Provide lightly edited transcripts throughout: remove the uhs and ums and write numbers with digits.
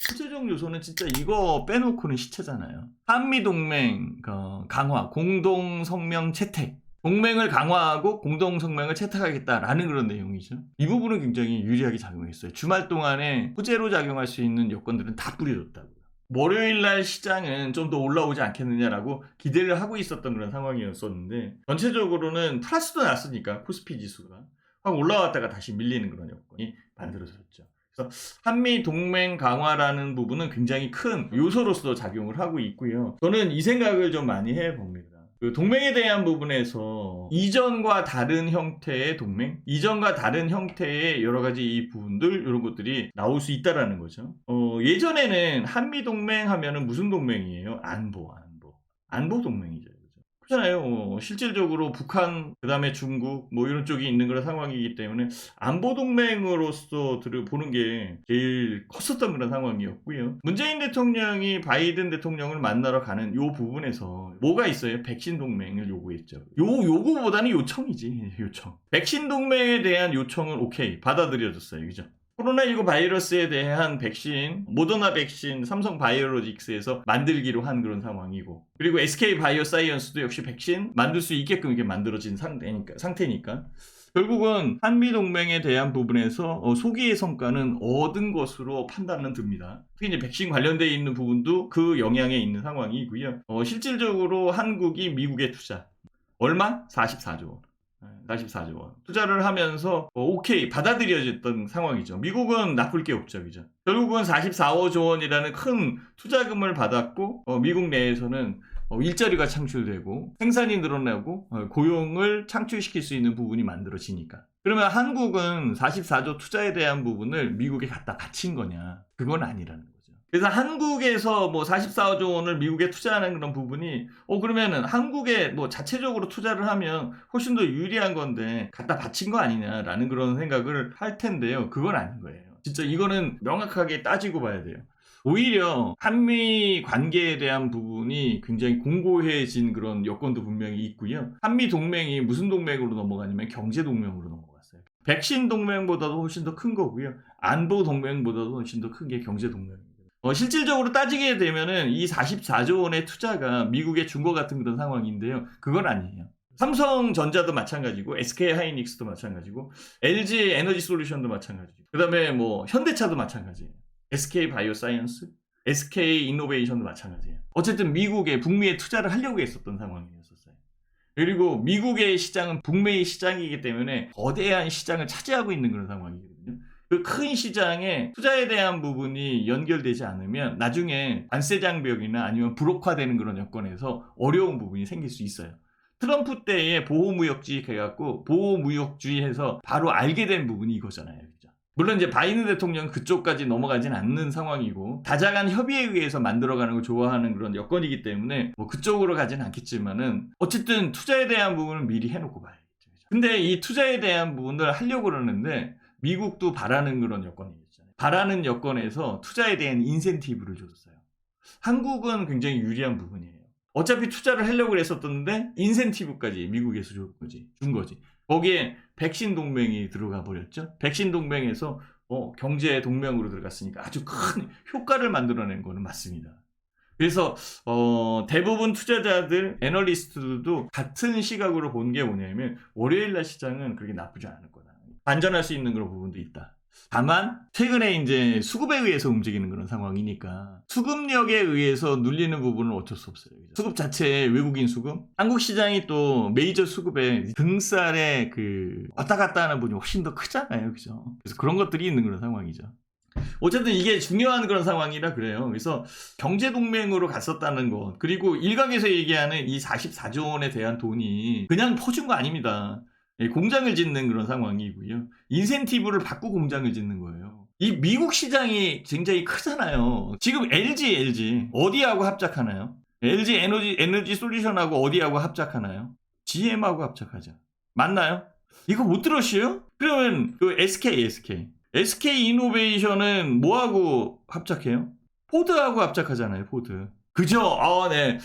구체적 요소는 진짜 이거 빼놓고는 시체잖아요. 한미동맹 강화, 공동성명 채택. 동맹을 강화하고 공동성명을 채택하겠다라는 그런 내용이죠. 이 부분은 굉장히 유리하게 작용했어요. 주말 동안에 호재로 작용할 수 있는 여건들은 다 뿌려줬다고요. 월요일날 시장은 좀 더 올라오지 않겠느냐라고 기대를 하고 있었던 그런 상황이었었는데 전체적으로는 플러스도 났으니까 코스피 지수가 확 올라왔다가 다시 밀리는 그런 여건이 만들어졌죠. 그래서 한미 동맹 강화라는 부분은 굉장히 큰 요소로서 작용을 하고 있고요. 저는 이 생각을 좀 많이 해봅니다. 그 동맹에 대한 부분에서 이전과 다른 형태의 동맹, 이전과 다른 형태의 여러 가지 이 부분들 이런 것들이 나올 수 있다라는 거죠. 예전에는 한미 동맹 하면은 무슨 동맹이에요? 안보 동맹이죠. 그렇잖아요. 실질적으로 북한, 그 다음에 중국, 뭐 이런 쪽이 있는 그런 상황이기 때문에 안보동맹으로서 보는 게 제일 컸었던 그런 상황이었고요. 문재인 대통령이 바이든 대통령을 만나러 가는 요 부분에서 뭐가 있어요? 백신 동맹을 요구했죠. 요구보다는 요청이지, 요청. 백신 동맹에 대한 요청은 오케이, 받아들여졌어요. 그죠? 코로나19 바이러스에 대한 백신, 모더나 백신 삼성 바이오로직스에서 만들기로 한 그런 상황이고, 그리고 SK 바이오사이언스도 역시 백신 만들 수 있게끔 이게 만들어진 상태니까 결국은 한미동맹에 대한 부분에서 소기의 성과는 얻은 것으로 판단은 듭니다. 특히 이제 백신 관련되어 있는 부분도 그 영향에 있는 상황이고요. 실질적으로 한국이 미국에 투자 얼마? 44조 원. 44조 원 투자를 하면서 오케이 받아들여졌던 상황이죠. 미국은 나쁠 게 없죠. 그죠? 결국은 44조 원이라는 큰 투자금을 받았고 미국 내에서는 일자리가 창출되고 생산이 늘어나고 고용을 창출시킬 수 있는 부분이 만들어지니까. 그러면 한국은 44조 투자에 대한 부분을 미국에 갖다 바친 거냐? 그건 아니라는 거죠. 그래서 한국에서 뭐 44조 원을 미국에 투자하는 그런 부분이 그러면은 한국에 뭐 자체적으로 투자를 하면 훨씬 더 유리한 건데 갖다 바친 거 아니냐라는 그런 생각을 할 텐데요. 그건 아닌 거예요. 진짜 이거는 명확하게 따지고 봐야 돼요. 오히려 한미 관계에 대한 부분이 굉장히 공고해진 그런 여건도 분명히 있고요. 한미 동맹이 무슨 동맹으로 넘어가냐면 경제 동맹으로 넘어갔어요. 백신 동맹보다도 훨씬 더 큰 거고요. 안보 동맹보다도 훨씬 더 큰 게 경제 동맹입니다. 실질적으로 따지게 되면은 이 44조 원의 투자가 미국에 준 것 같은 그런 상황인데요. 그건 아니에요. 삼성전자도 마찬가지고 SK 하이닉스도 마찬가지고 LG 에너지 솔루션도 마찬가지고 그다음에 뭐 현대차도 마찬가지예요. SK 바이오사이언스, SK 이노베이션도 마찬가지예요. 어쨌든 미국에 북미에 투자를 하려고 했었던 상황이었어요. 그리고 미국의 시장은 북미의 시장이기 때문에 거대한 시장을 차지하고 있는 그런 상황이거든요. 그 큰 시장에 투자에 대한 부분이 연결되지 않으면 나중에 관세 장벽이나 아니면 불혹화되는 그런 여건에서 어려운 부분이 생길 수 있어요. 트럼프 때에 보호무역주의 해갖고 보호무역주의해서 바로 알게 된 부분이 이거잖아요. 그죠? 물론 이제 바이든 대통령은 그쪽까지 넘어가진 않는 상황이고 다자간 협의에 의해서 만들어가는 걸 좋아하는 그런 여건이기 때문에 뭐 그쪽으로 가진 않겠지만은 어쨌든 투자에 대한 부분을 미리 해놓고 봐야겠죠. 그죠? 근데 이 투자에 대한 부분을 하려고 그러는데 미국도 바라는 그런 여건이 있잖아요. 바라는 여건에서 투자에 대한 인센티브를 줬어요. 한국은 굉장히 유리한 부분이에요. 어차피 투자를 하려고 했었던데 인센티브까지 미국에서 준 거지. 거기에 백신 동맹이 들어가 버렸죠. 백신 동맹에서 경제 동맹으로 들어갔으니까 아주 큰 효과를 만들어낸 거는 맞습니다. 그래서 대부분 투자자들, 애널리스트들도 같은 시각으로 본 게 뭐냐면 월요일날 시장은 그렇게 나쁘지 않을 거다. 반전할 수 있는 그런 부분도 있다. 다만 최근에 이제 수급에 의해서 움직이는 그런 상황이니까 수급력에 의해서 눌리는 부분은 어쩔 수 없어요. 그죠? 수급 자체의 외국인 수급, 한국 시장이 또 메이저 수급의 등살에 왔다 갔다 하는 부분이 훨씬 더 크잖아요. 그죠? 그래서 그런 것들이 있는 그런 상황이죠. 어쨌든 이게 중요한 그런 상황이라 그래요. 그래서 경제동맹으로 갔었다는 것, 그리고 일각에서 얘기하는 이 44조 원에 대한 돈이 그냥 퍼준 거 아닙니다. 공장을 짓는 그런 상황이고요. 인센티브를 받고 공장을 짓는 거예요. 이 미국 시장이 굉장히 크잖아요. 지금 LG 어디하고 합작하나요? LG 에너지 솔루션하고 어디하고 합작하나요? GM하고 합작하죠. 맞나요? 이거 못 들었어요? 그러면 그 SK 이노베이션은 뭐하고 합작해요? 포드하고 합작하잖아요. 포드. 그죠? 네.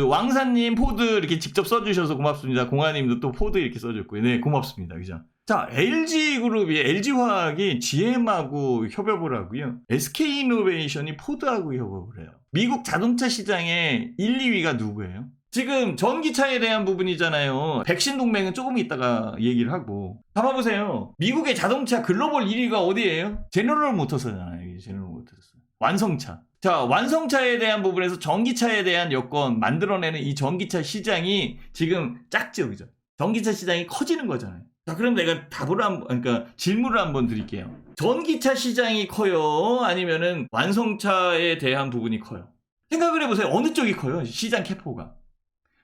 왕사님 포드 이렇게 직접 써주셔서 고맙습니다. 공아님도 또 포드 이렇게 써줬고요. 네, 고맙습니다. 그죠? 자, LG그룹이, LG화학이 GM하고 협업을 하고요. SK이노베이션이 포드하고 협업을 해요. 미국 자동차 시장의 1, 2위가 누구예요? 지금 전기차에 대한 부분이잖아요. 백신 동맹은 조금 있다가 얘기를 하고. 봐봐보세요. 미국의 자동차 글로벌 1위가 어디예요? 제너럴 모터스잖아요. 제너럴 모터스. 완성차. 자, 완성차에 대한 부분에서 전기차에 대한 여건 만들어내는 이 전기차 시장이 지금 작죠, 그죠? 전기차 시장이 커지는 거잖아요. 자, 그럼 내가 그러니까 질문을 한번 드릴게요. 전기차 시장이 커요? 아니면은 완성차에 대한 부분이 커요? 생각을 해보세요. 어느 쪽이 커요? 시장 캐포가.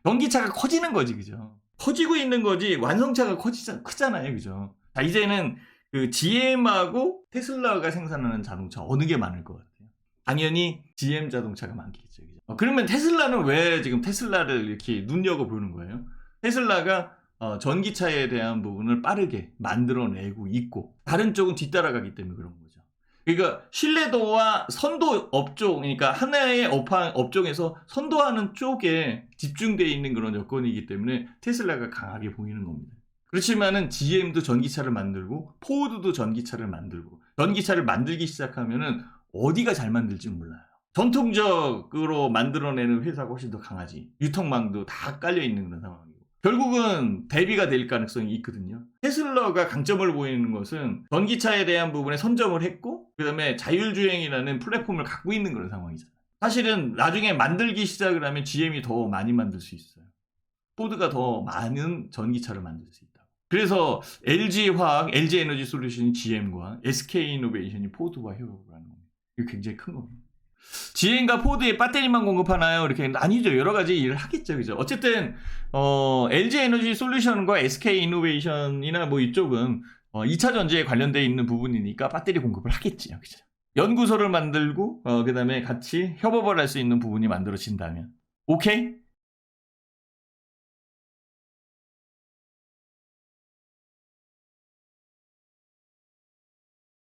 전기차가 커지는 거지, 그죠? 커지고 있는 거지, 완성차가 크잖아요, 그죠? 자, 이제는 그 GM하고 테슬라가 생산하는 자동차 어느 게 많을 것 같아요? 당연히 GM 자동차가 많겠죠. 그죠? 그러면 테슬라는 왜 지금 테슬라를 이렇게 눈여겨보는 거예요? 테슬라가 전기차에 대한 부분을 빠르게 만들어내고 있고, 다른 쪽은 뒤따라가기 때문에 그런 거죠. 그러니까 신뢰도와 선도 업종, 그러니까 하나의 업종에서 선도하는 쪽에 집중되어 있는 그런 여건이기 때문에 테슬라가 강하게 보이는 겁니다. 그렇지만은 GM도 전기차를 만들고 포드도 전기차를 만들고, 전기차를 만들기 시작하면은 어디가 잘 만들지 몰라요. 전통적으로 만들어내는 회사가 훨씬 더 강하지. 유통망도 다 깔려있는 그런 상황이고. 결국은 대비가 될 가능성이 있거든요. 테슬라가 강점을 보이는 것은 전기차에 대한 부분에 선점을 했고, 그 다음에 자율주행이라는 플랫폼을 갖고 있는 그런 상황이잖아요. 사실은 나중에 만들기 시작을 하면 GM이 더 많이 만들 수 있어요. 포드가 더 많은 전기차를 만들 수 있다. 그래서 LG화학, LG에너지솔루션이 GM과 SK이노베이션이 포드와 협업을 하는 겁니다. 이거 굉장히 큰 겁니다. GM과 포드에 배터리만 공급하나요? 이렇게 아니죠. 여러 가지 일을 하겠죠. 그죠? 어쨌든 LG에너지솔루션과 SK이노베이션이나 뭐 이쪽은 2차 전지에 관련되어 있는 부분이니까 배터리 공급을 하겠지요. 그죠? 연구소를 만들고 그다음에 같이 협업을 할 수 있는 부분이 만들어진다면 오케이?